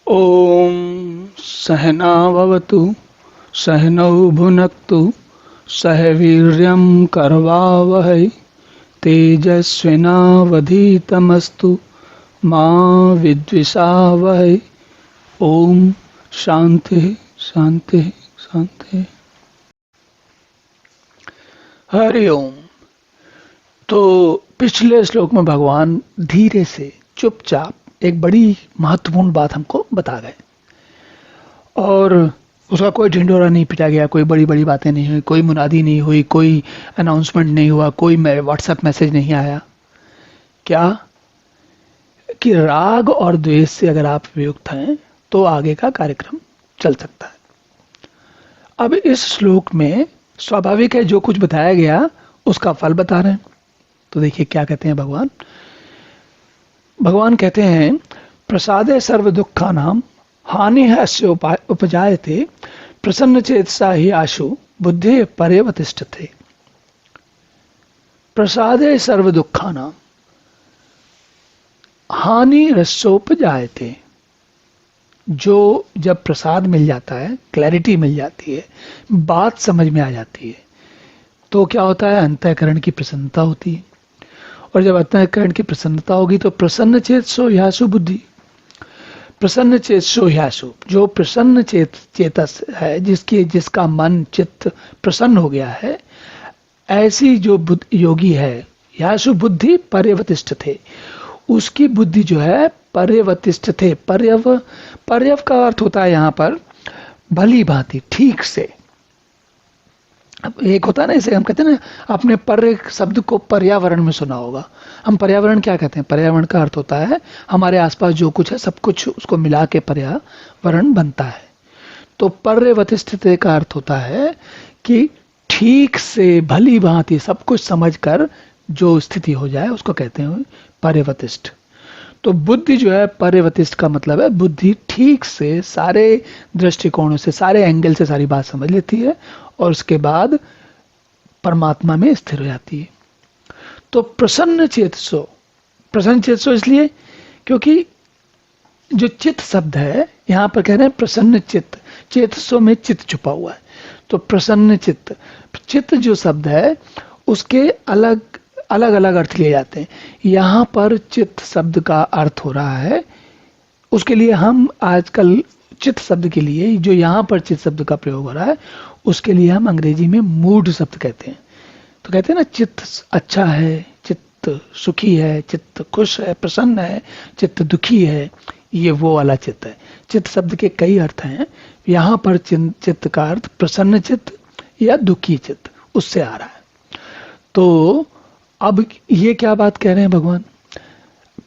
ॐ सहना भवतु सहनौ भुनक्तु सह वीर्यं करवावहै तेजस्विनावधीतमस्तु मा विद्विषावहै। ओम शांति शांति शांति। हरि ओम। तो पिछले श्लोक में भगवान धीरे से चुपचाप एक बड़ी महत्वपूर्ण बात हमको बता गए और उसका कोई ढिंढोरा नहीं पिटा गया, कोई बड़ी बड़ी बातें नहीं हुई, कोई मुनादी नहीं हुई, कोई अनाउंसमेंट नहीं हुआ, कोई व्हाट्सएप मैसेज नहीं आया। क्या कि राग और द्वेष से अगर आप वियुक्त हैं तो आगे का कार्यक्रम चल सकता है। अब इस श्लोक में स्वाभाविक है जो कुछ बताया गया उसका फल बता रहे हैं। तो देखिए क्या कहते हैं भगवान। भगवान कहते हैं प्रसादे सर्व दुखानाम हानि अस्य उपजायते प्रसन्न चेतसा ही आशु बुद्धि पर्यवतिष्ठते। प्रसादे सर्व दुखानाम हानि रसोपजायते। जो जब प्रसाद मिल जाता है, क्लैरिटी मिल जाती है, बात समझ में आ जाती है, तो क्या होता है, अंतःकरण की प्रसन्नता होती है। और जब अंतःकरण की प्रसन्नता होगी तो प्रसन्न चेतसो ह्यासु बुद्धि। प्रसन्न चेतसो ह्यासु, जो प्रसन्न चेतस है, जिसका मन चित्त प्रसन्न हो गया है, ऐसी जो योगी है, ह्यासु बुद्धि पर्यवतिष्ठते, उसकी बुद्धि जो है पर्यवतिष्ठते। पर्यव का अर्थ होता है यहाँ पर भली भांति, ठीक से। अब एक होता है ना, इसे हम कहते हैं ना, आपने पर्य शब्द को पर्यावरण में सुना होगा। हम पर्यावरण क्या कहते हैं? पर्यावरण का अर्थ होता है हमारे आसपास जो कुछ है सब कुछ उसको मिला के पर्यावरण बनता है। तो पर्यवतिष्ठते का अर्थ होता है कि ठीक से भली भांति सब कुछ समझकर जो स्थिति हो जाए उसको कहते हैं पर्यवतिष्ठ। तो बुद्धि जो है, पर्यवतिष्ठ का मतलब है बुद्धि ठीक से सारे दृष्टिकोणों से, सारे एंगल से सारी बात समझ लेती है और उसके बाद परमात्मा में स्थिर हो जाती है। तो प्रसन्न चेतसो इसलिए क्योंकि जो चित्त शब्द है यहाँ पर कह रहे हैं प्रसन्न चित्त, चेतसो में चित्त छुपा हुआ है। तो प्रसन्न चित्त जो शब्द है उसके अलग अलग अर्थ लिए जाते हैं। यहाँ पर चित्त शब्द का अर्थ हो रहा है, उसके लिए हम आजकल चित्त शब्द के लिए जो यहाँ पर चित्त शब्द का प्रयोग हो रहा है उसके लिए हम अंग्रेजी में मूड शब्द कहते हैं। तो कहते हैं ना, चित्त अच्छा है, चित्त सुखी है, चित्त खुश है, प्रसन्न है, चित्त दुखी है, ये वो वाला चित्त है। चित्त शब्द के कई अर्थ हैं। यहाँ पर चित्त का अर्थ प्रसन्न चित्त या दुखी चित्त उससे आ रहा है। तो अब ये क्या बात कह रहे हैं भगवान,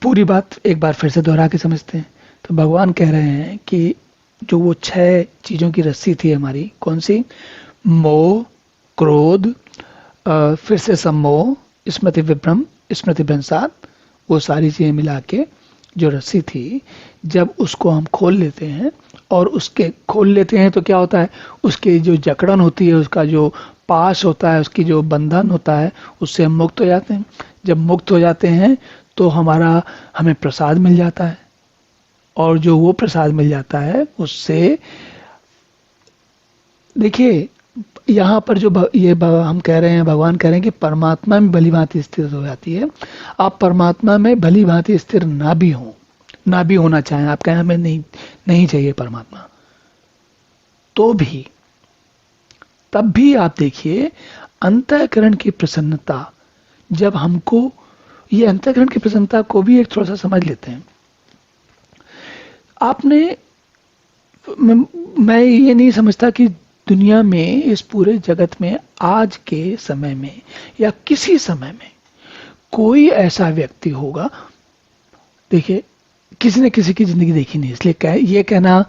पूरी बात एक बार फिर से दोहरा के समझते हैं। तो भगवान कह रहे हैं कि जो वो 6 चीजों की रस्सी थी हमारी, कौन सी? मोह, क्रोध, फिर से सम्मोह, स्मृति विभ्रम, स्मृति भ्रंशात, वो सारी चीजें मिला के जो रस्सी थी, जब उसको हम खोल लेते हैं और उसके खोल लेते हैं तो क्या होता है, उसकी जो जकड़न होती है, उसका जो पाश होता है, उसकी जो बंधन होता है, उससे हम मुक्त हो जाते हैं। जब मुक्त हो जाते हैं तो हमें प्रसाद मिल जाता है और जो वो प्रसाद मिल जाता है उससे, देखिए यहाँ पर जो हम कह रहे हैं, भगवान कह रहे हैं कि परमात्मा में भली भांति स्थिर हो जाती है। आप परमात्मा में भली भांति स्थिर ना भी होना चाहें, आप कहें हमें नहीं चाहिए परमात्मा, तो भी तब भी आप देखिए अंतःकरण की प्रसन्नता, जब हमको ये अंतःकरण की प्रसन्नता को भी एक थोड़ा सा समझ लेते हैं। मैं ये नहीं समझता कि दुनिया में, इस पूरे जगत में, आज के समय में या किसी समय में कोई ऐसा व्यक्ति होगा, देखिए किसी ने किसी की जिंदगी देखी नहीं, इसलिए ये कहना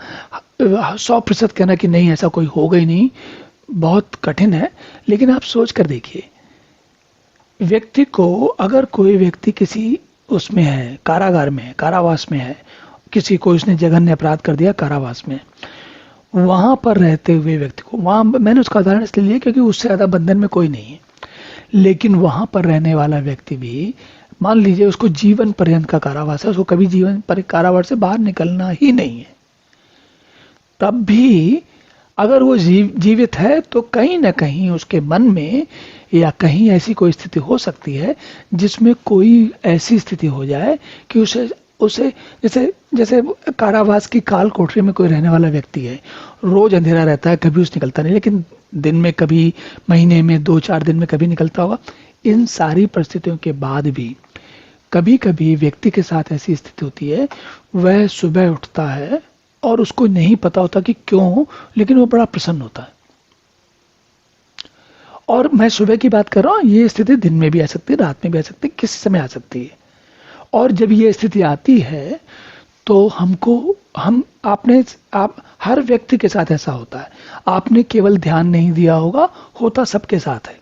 100% कहना कि नहीं ऐसा कोई होगा ही नहीं बहुत कठिन है। लेकिन आप सोच कर देखिए, व्यक्ति को, अगर कोई व्यक्ति किसी उसमें है, कारागार में है, कारावास में है, किसी को उसने जघन्य अपराध कर दिया, कारावास में, वहां पर रहते हुए व्यक्ति को, वहां मैंने उसका उदाहरण इसलिए लिया क्योंकि उससे ज्यादा बंधन में कोई नहीं है, लेकिन वहां पर रहने वाला व्यक्ति भी, मान लीजिए उसको जीवन पर्यंत का कारावास है, उसको कभी जीवन पर कारावास से बाहर निकलना ही नहीं है, तब भी अगर वो जीवित है तो कहीं ना कहीं उसके मन में या कहीं ऐसी कोई स्थिति हो सकती है जिसमें कोई ऐसी स्थिति हो जाए कि उसे उसे जैसे जैसे कारावास की काल कोठरी में कोई रहने वाला व्यक्ति है, रोज अंधेरा रहता है, कभी उसे निकलता नहीं, लेकिन दिन में कभी, महीने में 2-4 दिन में कभी निकलता होगा। इन सारी परिस्थितियों के बाद भी कभी कभी व्यक्ति के साथ ऐसी स्थिति होती है, वह सुबह उठता है और उसको नहीं पता होता कि क्यों, लेकिन वो बड़ा प्रसन्न होता है। और मैं सुबह की बात कर रहा हूँ, ये स्थिति दिन में भी आ सकती है, रात में भी आ सकती है, किसी समय आ सकती है। और जब ये स्थिति आती है तो आप हर व्यक्ति के साथ ऐसा होता है, आपने केवल ध्यान नहीं दिया होगा, होता सबके साथ है।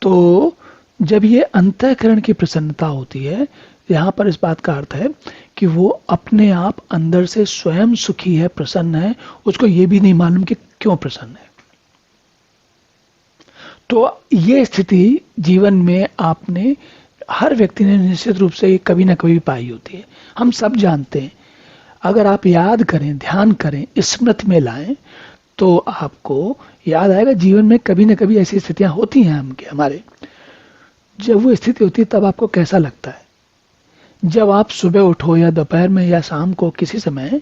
तो जब ये अंतःकरण की प्रसन्नता होती है, यहाँ पर इस बात का अर्थ है कि वो अपने आप अंदर से स्वयं सुखी है, प्रसन्न है, उसको ये भी नहीं मालूम कि क्यों प्रसन्न है। तो ये स्थिति जीवन में आपने, हर व्यक्ति ने निश्चित रूप से कभी ना कभी पाई होती है, हम सब जानते हैं। अगर आप याद करें, ध्यान करें, स्मृति में लाएं, तो आपको याद आएगा जीवन में कभी ना कभी ऐसी स्थितियां होती हैं हमारे। जब वो स्थिति होती है तब आपको कैसा लगता है? जब आप सुबह उठो या दोपहर में या शाम को किसी समय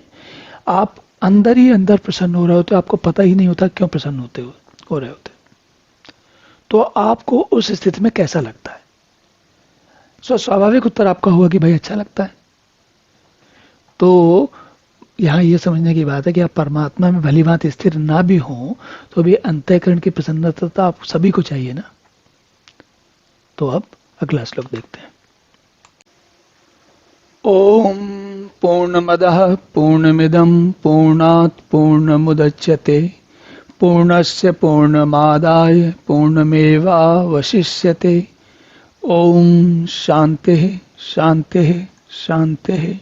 आप अंदर ही अंदर प्रसन्न हो रहे होते, आपको पता ही नहीं होता क्यों प्रसन्न हो रहे होते, तो आपको उस स्थिति में कैसा लगता है? स्वाभाविक उत्तर आपका होगा कि भाई अच्छा लगता है। तो यहाँ ये समझने की बात है कि आप परमात्मा में भली भांति स्थिर ना भी हों तो भी अंतःकरण की प्रसन्नता आप सभी को चाहिए ना। तो अब अगला श्लोक देखते हैं। ओम पूर्णमदः पूर्णमिदं पूर्णात् पूर्णमुदच्यते पूर्णस्य पूर्णमादाय पूर्णमेवावशिष्यते। ओम शांति शांति शांति।